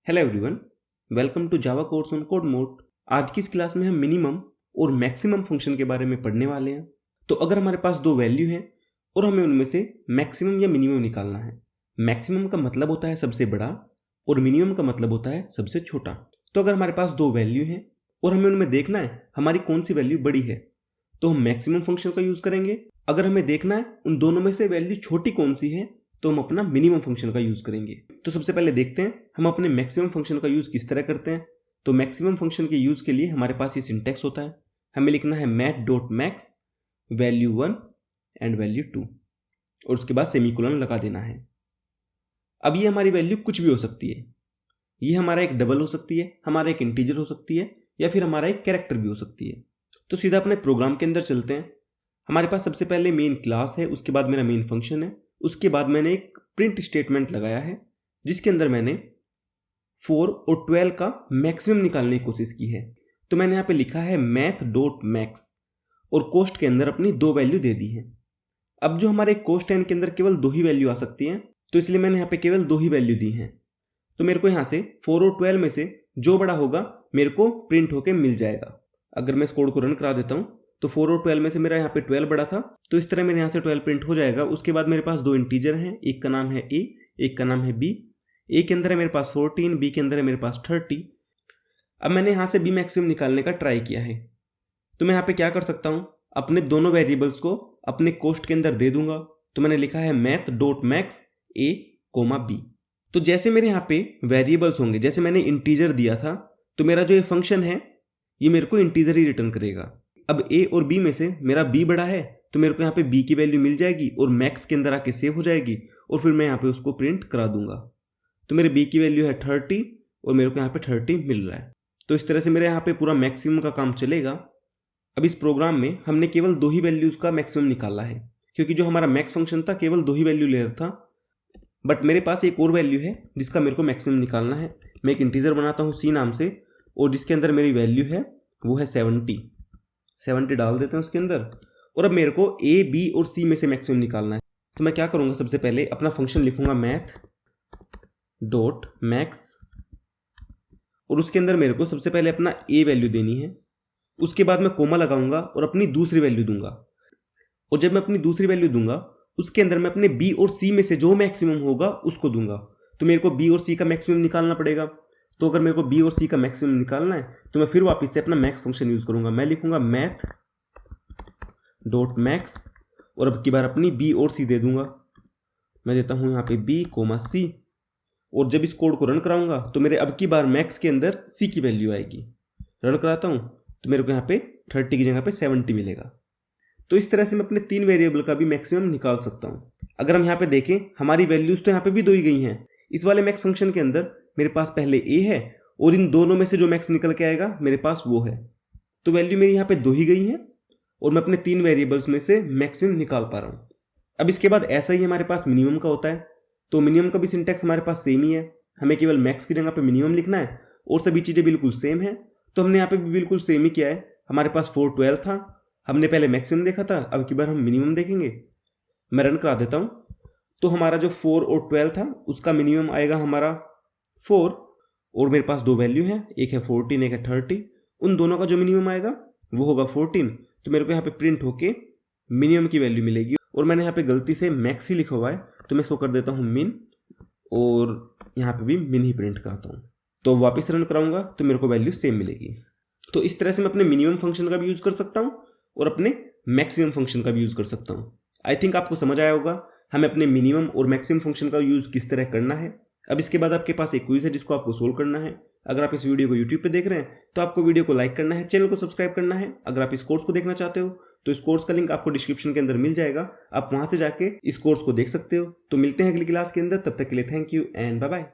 Hello everyone, welcome to Java course on code mode. आज की इस क्लास में हम मिनिमम और मैक्सिमम फंक्शन के बारे में पढ़ने वाले हैं। तो अगर हमारे पास दो वैल्यू हैं और हमें उनमें से मैक्सिमम या मिनिमम निकालना है। मैक्सिमम का मतलब होता है सबसे बड़ा और मिनिमम का मतलब होता है सबसे छोटा। तो अगर हमारे पास दो वैल्यू हैं और हमें उनमें देखना है हमारी कौन सी वैल्यू बड़ी है, तो हम मैक्सिमम फंक्शन का यूज़ करेंगे। अगर हमें देखना है उन दोनों में से वैल्यू छोटी कौन सी है, तो हम अपना मिनिमम फंक्शन का यूज़ करेंगे। तो सबसे पहले देखते हैं हम अपने मैक्सिमम फंक्शन का यूज़ किस तरह करते हैं। तो मैक्सिमम फंक्शन के यूज़ के लिए हमारे पास ये सिंटैक्स होता है। हमें लिखना है math.max वैल्यू 1 एंड वैल्यू 2 और उसके बाद सेमीकोलन लगा देना है। अब ये हमारी वैल्यू कुछ भी हो सकती है। ये हमारा एक डबल हो सकती है, हमारा एक इंटीजर हो सकती है, या फिर हमारा एक कैरेक्टर भी हो सकती है। तो सीधा अपने प्रोग्राम के अंदर चलते हैं। हमारे पास सबसे पहले मेन क्लास है, उसके बाद मेरा मेन फंक्शन है, उसके बाद मैंने एक प्रिंट स्टेटमेंट लगाया है जिसके अंदर मैंने 4 और 12 का मैक्सिमम निकालने की कोशिश की है। तो मैंने यहाँ पे लिखा है math.max और कोस्ट के अंदर अपनी दो वैल्यू दे दी है। अब जो हमारे कोस्ट है इनके अंदर केवल दो ही वैल्यू आ सकती हैं, तो इसलिए मैंने यहाँ पे केवल दो ही वैल्यू दी हैं। तो मेरे को यहाँ से 4 और 12 में से जो बड़ा होगा मेरे को प्रिंट होके मिल जाएगा। अगर मैं इस कोड को रन करा देता हूँ तो 4 और 12 में से मेरा यहाँ पे 12 बड़ा था, तो इस तरह मेरे यहाँ से 12 प्रिंट हो जाएगा। उसके बाद मेरे पास दो इंटीजर हैं, एक का नाम है a, एक का नाम है b। a के अंदर है मेरे पास 14, b के अंदर है मेरे पास 30। अब मैंने यहाँ से b मैक्सिमम निकालने का ट्राई किया है। तो मैं यहाँ पे क्या कर सकता हूँ, अपने दोनों वेरिएबल्स को अपने कोस्ट के अंदर दे दूंगा। तो मैंने लिखा है math.max a, b। तो जैसे मेरे यहाँ पे वेरिएबल्स होंगे, जैसे मैंने इंटीजर दिया था, तो मेरा जो ये फंक्शन है ये मेरे को इंटीजर ही रिटर्न करेगा। अब a और b में से मेरा b बड़ा है, तो मेरे को यहाँ पे b की वैल्यू मिल जाएगी और मैक्स के अंदर आके सेव हो जाएगी और फिर मैं यहाँ पे उसको प्रिंट करा दूंगा। तो मेरे b की वैल्यू है 30 और मेरे को यहाँ पे 30 मिल रहा है। तो इस तरह से मेरे यहाँ पे पूरा मैक्सिमम का काम चलेगा। अब इस प्रोग्राम में हमने केवल दो ही वैल्यूज़ का मैक्सिमम निकाला है, क्योंकि जो हमारा मैक्स फंक्शन था केवल दो ही वैल्यू ले रहा था। बट मेरे पास एक और वैल्यू है जिसका मेरे को मैक्सिमम निकालना है। मैं एक इंटीजर बनाता हूँ c नाम से, और जिसके अंदर मेरी वैल्यू है वो है 70 डाल देते हैं उसके अंदर। और अब मेरे को a, b और c में से मैक्सिमम निकालना है। तो मैं क्या करूँगा, सबसे पहले अपना फंक्शन लिखूँगा math.max और उसके अंदर मेरे को सबसे पहले अपना a वैल्यू देनी है। उसके बाद मैं कोमा लगाऊंगा और अपनी दूसरी वैल्यू दूंगा। और जब मैं अपनी दूसरी वैल्यू दूंगा उसके अंदर मैं अपने b और c में से जो मैक्सिमम होगा उसको दूंगा। तो मेरे को b और c का मैक्सिमम निकालना पड़ेगा। तो अगर मेरे को b और c का मैक्सिमम निकालना है तो मैं फिर वापस से अपना मैक्स फंक्शन यूज़ करूँगा। मैं लिखूँगा math.max और अब की बार अपनी b और c दे दूँगा। मैं देता हूँ यहाँ पे b, c और जब इस कोड को रन कराऊँगा तो मेरे अब की बार मैक्स के अंदर c की वैल्यू आएगी। रन कराता हूँ तो मेरे को यहाँ पे 30 की जगह पे 70 मिलेगा। तो इस तरह से मैं अपने तीन वेरिएबल का भी मैक्सिमम निकाल सकता हूँ। अगर हम यहाँ पे देखें हमारी वैल्यूज़ तो यहाँ पे भी दो ही गई हैं। इस वाले मैक्स फंक्शन के अंदर मेरे पास पहले a है और इन दोनों में से जो मैक्स निकल के आएगा मेरे पास वो है। तो वैल्यू मेरी यहाँ पे दो ही गई है और मैं अपने तीन वेरिएबल्स में से मैक्सिमम निकाल पा रहा हूँ। अब इसके बाद ऐसा ही हमारे पास मिनिमम का होता है। तो मिनिमम का भी सिंटैक्स हमारे पास सेम ही है। हमें केवल मैक्स की जगह पे मिनिमम लिखना है और सभी चीज़ें बिल्कुल सेम है। तो हमने यहाँ पे भी बिल्कुल सेम ही किया है। हमारे पास 4, 12 था, हमने पहले मैक्सिमम देखा था, अब की बार हम मिनिमम देखेंगे। मैं रन करा देता हूँ तो हमारा जो 4 और 12 था उसका मिनिमम आएगा हमारा 4 और मेरे पास दो वैल्यू हैं, एक है 14, एक है 30। उन दोनों का जो मिनिमम आएगा वो होगा 14। तो मेरे को यहाँ पे प्रिंट होके मिनिमम की वैल्यू मिलेगी और मैंने यहाँ पे गलती से मैक्स ही लिखा हुआ है तो मैं इसको कर देता हूँ मिन और यहाँ पे भी मिन ही प्रिंट कराता हूँ। तो वापस रन कराऊंगा तो मेरे को वैल्यू सेम मिलेगी। तो इस तरह से मैं अपने मिनिमम फंक्शन का भी यूज़ कर सकता हूँ और अपने मैक्सिमम फंक्शन का भी यूज़ कर सकता हूँ। आई थिंक आपको समझ आया होगा हमें अपने मिनिमम और मैक्सिमम फंक्शन का यूज़ किस तरह करना है। अब इसके बाद आपके पास एक क्विज है जिसको आपको सोल्व करना है। अगर आप इस वीडियो को यूट्यूब पे देख रहे हैं तो आपको वीडियो को लाइक करना है, चैनल को सब्सक्राइब करना है। अगर आप इस कोर्स को देखना चाहते हो तो इस कोर्स का लिंक आपको डिस्क्रिप्शन के अंदर मिल जाएगा, आप वहां से जाके इस कोर्स को देख सकते हो। तो मिलते हैं अगली क्लास के अंदर, तब तक के लिए thank you and bye bye.